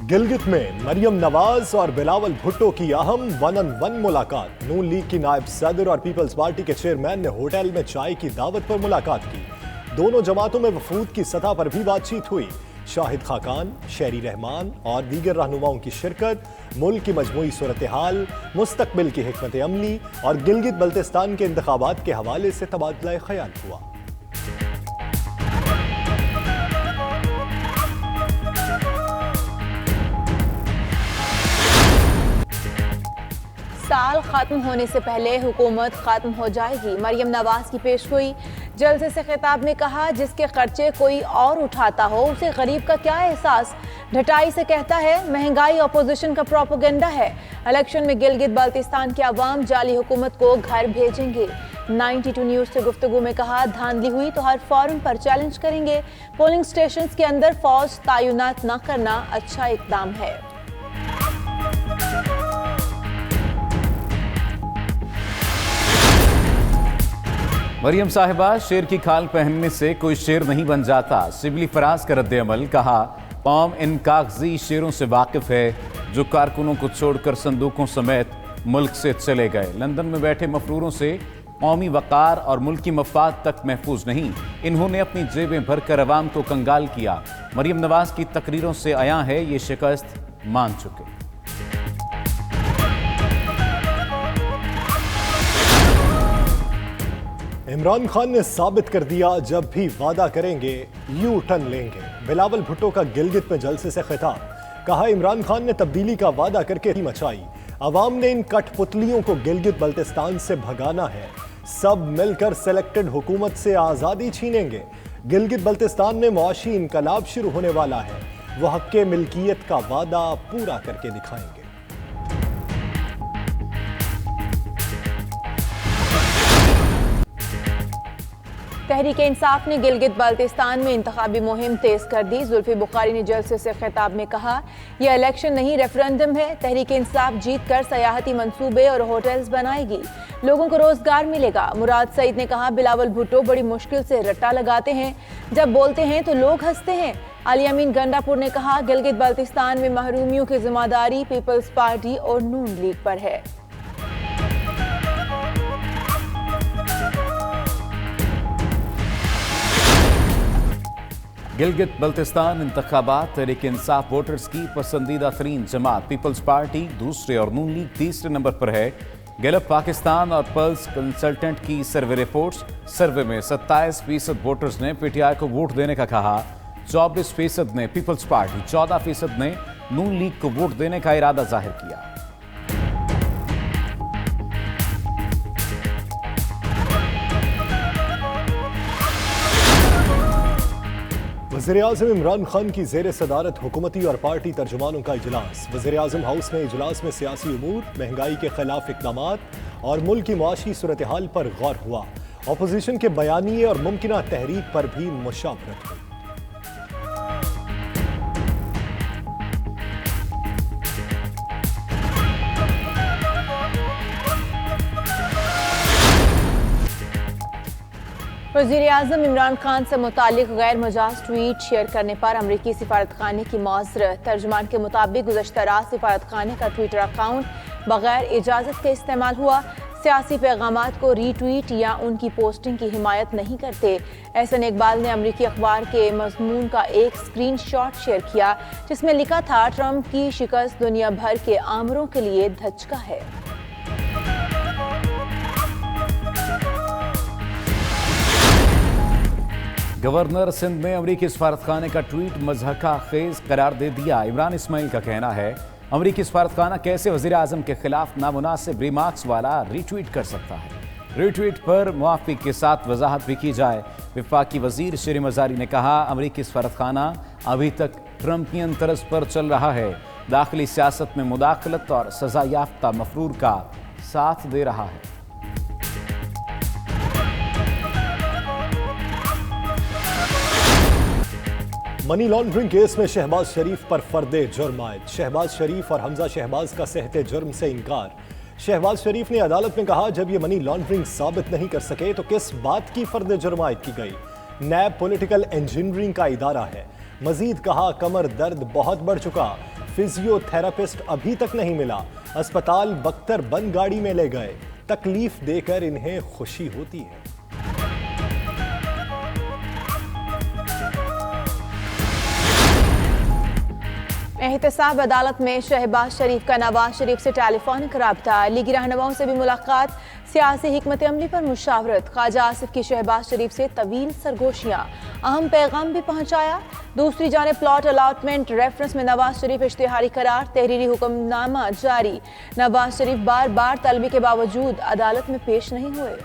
गिलगित में मरियम नवाज और बिलावल भुट्टो की अहम वन-ऑन-वन मुलाकात। नून लीग की नायब सदर और पीपल्स पार्टी के चेयरमैन ने होटल में चाय की दावत पर मुलाकात की। दोनों जमातों में वफूद की सतह पर भी बातचीत हुई। शाहिद खाकान, शेरी रहमान और दीगर रहनुमाओं की शिरकत, मुल्क की मजमूई सूरत हाल, मुस्तकबिल की हिकमत अमली और गिलगित बल्तिस्तान के इंतखाबात के हवाले से तबादला ख्याल हुआ। साल खत्म होने से पहले हुकूमत खत्म हो जाएगी। मरियम नवाज की पेशगोई। जलसे से खिताब में कहा, जिसके खर्चे कोई और उठाता हो उसे गरीब का क्या एहसास। ढटाई से कहता है महंगाई अपोजिशन का प्रोपेगेंडा है। इलेक्शन में गिलगित बाल्तिस्तान के अवाम जाली हुकूमत को घर भेजेंगे। 92 न्यूज़ से गुफ्तगू में कहा, धांधली हुई तो हर फॉर्म पर चैलेंज करेंगे। पोलिंग स्टेशन के अंदर फौज तैनात न करना अच्छा इकदाम है। मरियम साहिबा, शेर की खाल पहनने से कोई शेर नहीं बन जाता। सिबली फराज का रद्द अमल। कहा, कौम इन कागजी शेरों से वाकिफ है जो कारकुनों को छोड़कर संदूकों समेत मुल्क से चले गए। लंदन में बैठे मफरूरों से कौमी वकार और मुल्की मफाद तक महफूज नहीं। इन्होंने अपनी जेबें भरकर अवाम को कंगाल किया। मरियम नवाज की तकरीरों से आया है ये शिकस्त मान चुके। इमरान खान ने साबित कर दिया, जब भी वादा करेंगे यू टर्न लेंगे। बिलावल भुट्टो का गिलगित में जलसे से खिताब। कहा, इमरान खान ने तब्दीली का वादा करके ही मचाई। अवाम ने इन कठपुतलियों को गिलगित बल्तिस्तान से भगाना है। सब मिलकर सेलेक्टेड हुकूमत से आज़ादी छीनेंगे। गिलगित बल्तिस्तान में मुआशी इनकलाब शुरू होने वाला है। वह हक़ मिल्कियत का वादा पूरा करके दिखाएंगे। तहरीक इंसाफ ने गिलगित बाल्तिस्तान में इंतखाबी मुहिम तेज कर दी। जुल्फी बुखारी ने जलसे से खिताब में कहा, यह इलेक्शन नहीं रेफरेंडम है। तहरीक इंसाफ जीत कर सयाहती मंसूबे और होटल्स बनाएगी, लोगों को रोजगार मिलेगा। मुराद सईद ने कहा, बिलावल भुट्टो बड़ी मुश्किल से रट्टा लगाते हैं, जब बोलते हैं तो लोग हंसते हैं। अली अमीन गंडापुर ने कहा, गिलगित बाल्तिस्तान में महरूमियों की जिम्मेदारी पीपल्स पार्टी और नून लीग पर है। गिलगित बल्तिस्तान इंतखाबात। तहरीक इंसाफ वोटर्स की पसंदीदा तरीन जमात। पीपल्स पार्टी दूसरे और नून लीग तीसरे नंबर पर है। गैलप पाकिस्तान और पल्स कंसल्टेंट की सर्वे रिपोर्ट्स। सर्वे में 27% वोटर्स ने पीटीआई को वोट देने का कहा। 24% ने पीपल्स पार्टी, 14% ने नून लीग को वोट देने का इरादा जाहिर किया। वज़ीर-ए-आज़म इमरान खान की ज़ेर सदारत हुकूमती और पार्टी तर्जुमानों का इजलास। वज़ीर-ए-आज़म हाउस में इजलास में सियासी उमूर, महंगाई के खिलाफ इक़दामात और मुल्क की मुआशी सूरत हाल पर गौर हुआ। अपोजिशन के बयानिए और मुमकिना तहरीक पर भी मुशावरत हुई। वज़ीर-ए-आज़म इमरान खान से मुतालिक गैर मजाज ट्वीट शेयर करने पर अमरीकी सिफारतखाने की मौज़रत। तर्जुमान के मुताबिक गुज़श्ता रात सिफारतखाने का ट्विटर अकाउंट बगैर इजाज़त के इस्तेमाल हुआ। सियासी पैगामात को रीट्वीट या उनकी पोस्टिंग की हिमायत नहीं करते। एहसन इकबाल ने अमरीकी अखबार के मज़मून का एक स्क्रीन शॉट शेयर किया, जिसमें लिखा था, ट्रंप की शिकस्त दुनिया भर के आमरों के लिए धचका है। गवर्नर सिंध ने अमरीकी सफारतखाने का ट्वीट मज़हका खेज करार दे दिया। इमरान इस्माइल का कहना है, अमरीकी सफारतखाना कैसे वज़ीर आज़म के खिलाफ नामुनासिब रिमार्क्स वाला रीट्वीट कर सकता है। रीट्वीट पर मुआफ़ी के साथ वजाहत भी की जाए। वफाकी वज़ीर शेर मज़ारी ने कहा, अमरीकी सफारतखाना अभी तक ट्रंपियन तर्ज पर चल रहा है। दाखिली सियासत में मुदाखलत और सज़ा याफ्ता मफरूर का साथ दे रहा है। मनी लॉन्ड्रिंग केस में शहबाज शरीफ पर फर्दे जुर्म आयद। शहबाज शरीफ और हमजा शहबाज का सहते जुर्म से इनकार। शहबाज शरीफ ने अदालत में कहा, जब ये मनी लॉन्ड्रिंग साबित नहीं कर सके तो किस बात की फर्दे जुर्म आयद की गई। नैब पॉलिटिकल इंजीनियरिंग का इदारा है। मजीद कहा, कमर दर्द बहुत बढ़ चुका, फिजियोथेरेपिस्ट अभी तक नहीं मिला, अस्पताल बख्तर बंद गाड़ी में ले गए। तकलीफ देकर इन्हें खुशी होती है। एहतसाब अदालत में शहबाज शरीफ का नवाज शरीफ से टेलीफोनिक राब्ता, लीगी रहनुमाओं से भी मुलाकात, सियासी हिकमत अमली पर मुशावरत, ख्वाजा आसिफ की शहबाज शरीफ से तवील सरगोशियां, अहम पैगाम भी पहुंचाया। दूसरी जानिब प्लॉट अलॉटमेंट रेफरेंस में नवाज शरीफ इश्तिहारी करार, तहरीरी हुक्मनामा जारी। नवाज शरीफ बार बार तलबी के बावजूद अदालत में पेश नहीं हुए।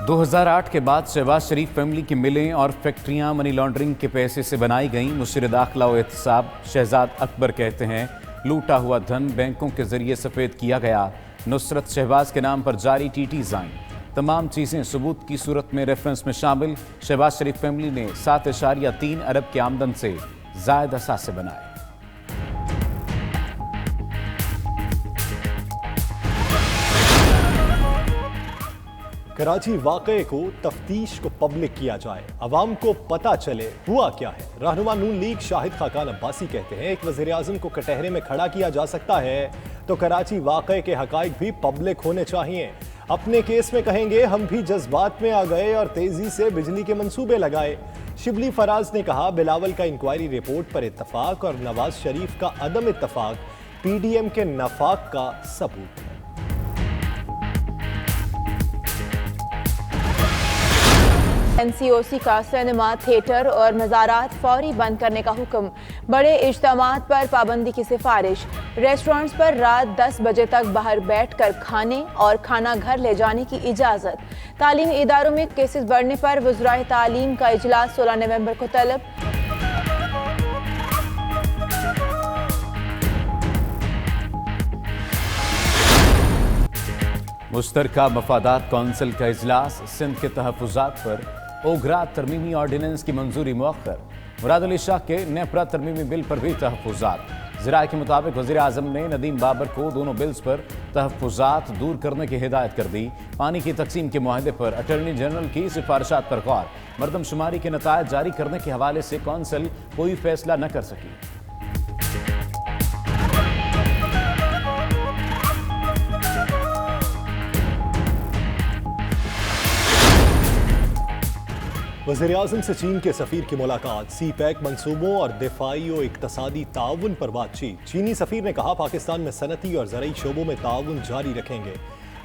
2008 के बाद शहबाज शरीफ फैमिली की मिलें और फैक्ट्रियां मनी लॉन्ड्रिंग के पैसे से बनाई गईं। मुशीर दाखिला व एहतसाब शहजाद अकबर कहते हैं लूटा हुआ धन बैंकों के जरिए सफ़ेद किया गया। नुसरत शहबाज के नाम पर जारी टीटीज़ आईं। तमाम चीज़ें सबूत की सूरत में रेफरेंस में शामिल। शहबाज शरीफ फैमिली ने 7.3 अरब की आमदन से जायद असासे बनाए। कराची वाक़े को तफ्तीश को पब्लिक किया जाए, अवाम को पता चले हुआ क्या है। रहनुमा नून लीग शाहिद खाकान अब्बासी कहते हैं एक वज़ीर आज़म को कटहरे में खड़ा किया जा सकता है तो कराची वाक़े के हक़ाइक़ भी पब्लिक होने चाहिए। अपने केस में कहेंगे हम भी जज्बात में आ गए और तेज़ी से बिजली के मंसूबे लगाए। शिबली फराज ने कहा बिलावल का इंक्वायरी रिपोर्ट पर इत्तफाक और नवाज शरीफ का अदम इत्तफाक PDM के नफाक का सबूत है। NCOC का सिनेमा, थिएटर और मज़ारात फौरी बंद करने का हुक्म। बड़े इज्तिमात पर पाबंदी की सिफारिश। रेस्टोरेंट्स पर रात 10 बजे तक बाहर बैठकर खाने और खाना घर ले जाने की इजाज़त। तालीमी इदारों में केसेस बढ़ने पर वज़राए तालीम का इजलास 16 नवंबर को तलब। मुश्तरका मफादात कौंसिल का इजलास। सिंध के तहफ़्फ़ुज़ात पर ओगरा तरमीमी ऑर्डिनेंस की मंजूरी मुअख्खर। मुराद अली शाह के नेपरा तरमीमी बिल पर भी तहफ़्फ़ुज़ात। ज़राए के मुताबिक वज़ीर आज़म ने नदीम बाबर को दोनों बिल्स पर तहफ़्फ़ुज़ात दूर करने की हिदायत कर दी। पानी की तकसीम के मुआहदे पर अटॉर्नी जनरल की सिफारिशात पर गौर। मरदमशुमारी के नतायज जारी करने के हवाले से कौंसिल कोई फैसला न कर सकी। वज़ीर-ए-आज़म से चीन के सफ़ीर की मुलाकात। CPEC मंसूबों और दिफाई और इक़्तिसादी ताउन पर बातचीत। चीनी सफ़ीर ने कहा पाकिस्तान में सनती और ज़रई शोबों में ताउन जारी रखेंगे।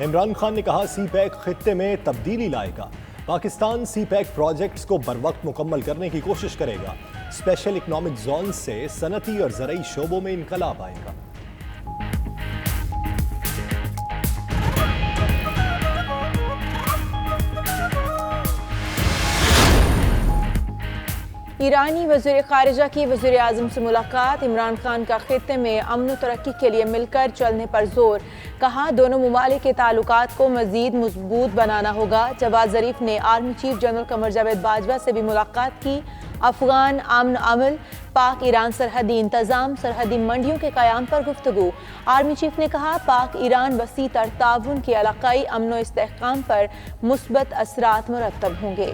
इमरान खान ने कहा CPEC खित्ते में तब्दीली लाएगा। पाकिस्तान CPEC प्रोजेक्ट्स को बरवक्त मुकम्मल करने की कोशिश करेगा। स्पेशल इकनॉमिक जोन से सनती और ज़रई शोबों में इनकलाब आएगा। ईरानी वज़ीर ख़ारिजा की वज़ीर आज़म से मुलाकात। इमरान खान का खित्ते में अमन व तरक्की के लिए मिलकर चलने पर जोर। कहा दोनों ममालिक के ताल्लुकात को मज़ीद मजबूत बनाना होगा। जवाद ज़रीफ ने army chief general Qamar Javed Bajwa से भी मुलाकात की। अफगान अमन अमल, पाक ईरान सरहदी इंतज़ाम, सरहदी मंडियों के क़याम पर गुफ्तगू। आर्मी चीफ ने कहा पाक ईरान वसी तर ताउन के इलाक़ाई अमन व इस्तेहकाम पर मुस्बत असरात मुरत्तब होंगे।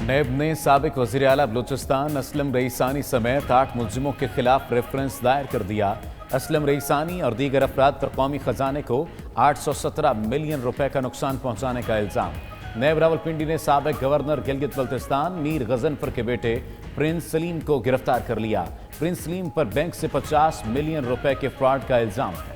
नैब ने साबिक वज़ीर आला बलूचिस्तान असलम रईसानी समेत 8 मुलजिमों के खिलाफ रेफरेंस दायर कर दिया। असलम रईसानी और दीगर अफराद पर कौमी खजाने को 817 मिलियन रुपए का नुकसान पहुंचाने का इल्ज़ाम। नैब रावलपिंडी ने साबिक गवर्नर गिलगित बल्तिस्तान मीर गजनफर के बेटे प्रिंस सलीम को गिरफ्तार कर लिया। प्रिंस सलीम पर बैंक से 50 मिलियन रुपए के फ्रॉड का इल्ज़ाम है।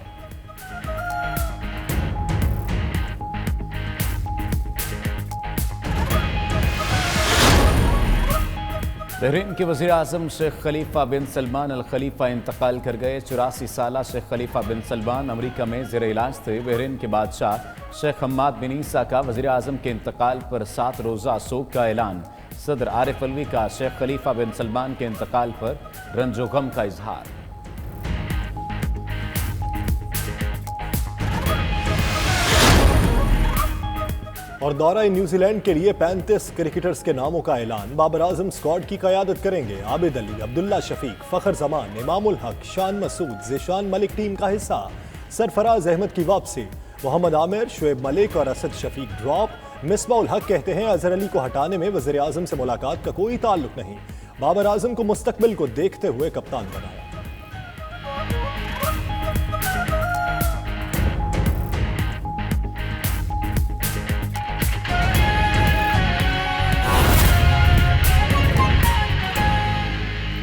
बहरीन के वज़ीर आज़म शेख खलीफा बिन सलमान अल खलीफा इंतकाल कर गए। 84 साला शेख खलीफा बिन सलमान अमरीका में ज़ेर इलाज थे। बहरीन के बादशाह शेख हम्माद बिन ईसा का वज़ीर आज़म के इंतकाल पर 7 रोज़ा सोग का ऐलान। सदर आरिफ अलवी का शेख खलीफा बिन सलमान के इंतकाल पर रंजो गम का इजहार। और दौरा न्यूजीलैंड के लिए 35 क्रिकेटर्स के नामों का ऐलान। बाबर आजम स्क्वाड की क़यादत करेंगे। आबिद अली, अब्दुल्ला शफीक, फ़खर जमान, इमामुल हक, शान मसूद, ज़ेशान मलिक टीम का हिस्सा। सरफराज अहमद की वापसी। मोहम्मद आमिर, शुएब मलिक और असद शफीक ड्रॉप। मिसबाह उल हक कहते हैं अजहर अली को हटाने में वज़ीर आज़म से मुलाकात का कोई ताल्लुक नहीं, बाबर आजम को मुस्तकबिल को देखते हुए कप्तान बनाया।